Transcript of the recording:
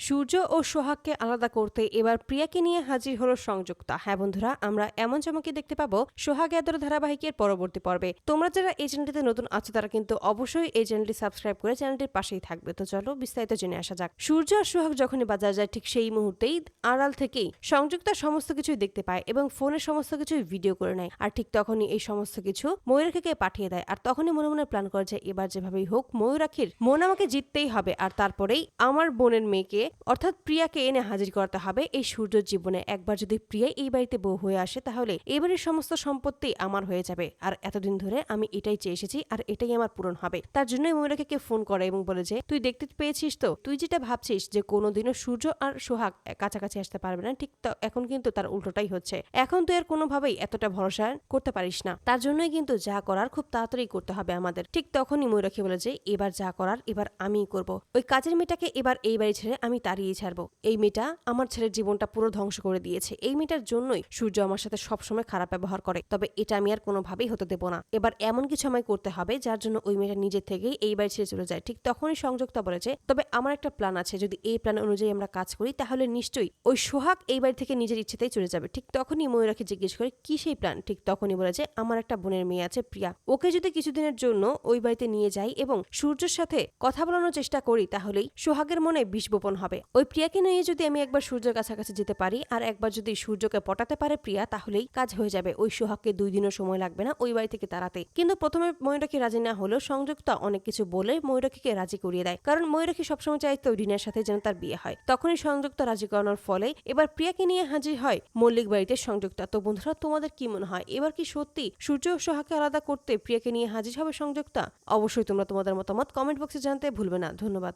সূর্য ও সোহাগকে আলাদা করতে এবার প্রিয়াকে নিয়ে হাজির হলো সংযুক্তা। হ্যাঁ বন্ধুরা, আমরা এমন চমকে দেখতে পাবো সোহাগ এদর ধারাবাহিকের পরবর্তী পর্বে। তোমরা যারা এই চ্যানেলটিতে নতুন আছো তারা কিন্তু অবশ্যই এই চ্যানেলটি সাবস্ক্রাইব করে চ্যানেলটির পাশেই থাকবে। তো চলো বিস্তারিত জেনে আসা যাক। সূর্য আর সোহাগ যখনই বাজার যায় ঠিক সেই মুহূর্তেই আড়াল থেকেই সংযুক্তা সমস্ত কিছুই দেখতে পায় এবং ফোনের সমস্ত কিছুই ভিডিও করে নেয়। আর ঠিক তখনই এই সমস্ত কিছু ময়ূরাক্ষীকে পাঠিয়ে দেয়। আর তখনই মনে মনে প্ল্যান করে যে এবার যেভাবেই হোক ময়ূরাক্ষীর মন আমাকে জিততেই হবে, আর তারপরেই আমার বোনের মেয়েকে অর্থাৎ প্রিয়াকে এনে হাজির করতে হবে এই সূর্যর জীবনে। একবার যদি প্রিয়া এই বাড়িতে বউ হয়ে আসে তাহলে এবারের সমস্ত সম্পত্তি আমার হয়ে যাবে। আর এতদিন ধরে আমি এটাই চেয়ে এসেছি আর এটাই আমার পূরণ হবে। তার জন্যই ময়ূরাক্ষীকে ফোন করে এবং বলে যে তুই দেখতে পেয়েছিস তো, তুই যেটা ভাবছিস যে কোনোদিনও সূর্য আর সোহাগ কাছাকাছি আসতে পারবে না, ঠিক এখন কিন্তু তার উল্টোটাই হচ্ছে। এখন তুই আর কোনোভাবেই এতটা ভরসা করতে পারিস না। তার জন্যই কিন্তু যা করার খুব তাড়াতাড়ি করতে হবে আমাদের। ঠিক তখনই ময়ূরাক্ষী বলে যে এবার যা করার এবার আমিই করব। ওই কাজের মেয়েটাকে এবার এই বাড়ি ছেড়ে আমি তাড়িয়ে ছাড়বো। এই মেয়েটা আমার ছেলের জীবনটা পুরো ধ্বংস করে দিয়েছে। এই মেয়েটার জন্যই সূর্য আমার সাথে সবসময় খারাপ ব্যবহার করে। তবে এটা আমি আর কোনোভাবেই হতে দেবো না। এবার এমন কিছু আমায় করতে হবে যার জন্য ওই মেয়েটা নিজে থেকেই এই বাড়ি ছেড়ে চলে যায়। ঠিক তখনই সংযুক্তা বলেছে তবে আমার একটা প্ল্যান আছে, যদি এই প্ল্যান অনুযায়ী আমরা কাজ করি তাহলে নিশ্চয়ই ওই সোহাগ এই বাড়ি থেকে নিজের ইচ্ছেতেই চলে যাবে। ঠিক তখনই ময়ূরাকে জিজ্ঞেস করে কি সেই প্ল্যান। ঠিক তখনই বলেছে আমার একটা বোনের মেয়ে আছে প্রিয়া, ওকে যদি কিছুদিনের জন্য ওই বাড়িতে নিয়ে যাই এবং সূর্যের সাথে কথা বলানোর চেষ্টা করি তাহলেই সোহাগের মনে বিষ বপন হবে। ওই প্রিয়াকে নিয়ে যদি আমি একবার সূর্যের কাছাকাছি যেতে পারি আর একবার যদি সূর্যকে পটাতে পারে প্রিয়া তাহলেই কাজ হয়ে যাবে। ওই সোহাগকে 2 দিনও সময় লাগবে না ওই বাড়ি থেকে তাড়াতে। কিন্তু প্রথমে ময়ূরাক্ষী রাজি না হলেও সংযুক্তা অনেক কিছু বলে ময়ূরাক্ষীকে রাজি করিয়ে দেয়, কারণ ময়ূরাক্ষী সবসময় চাইতো রিনার সাথে যেন তার বিয়ে হয়। তখনই সংযুক্তা রাজি করানোর ফলে এবার প্রিয়াকে নিয়ে হাজির হয় মল্লিক বাড়িতে সংযুক্তা। তো বন্ধুরা, তোমাদের কি মনে হয় এবার কি সত্যি সূর্য ও সোহাগকে আলাদা করতে প্রিয়াকে নিয়ে হাজির হবে সংযুক্তা? অবশ্যই তোমরা তোমাদের মতামত কমেন্ট বক্সে জানতে ভুলবে না। ধন্যবাদ।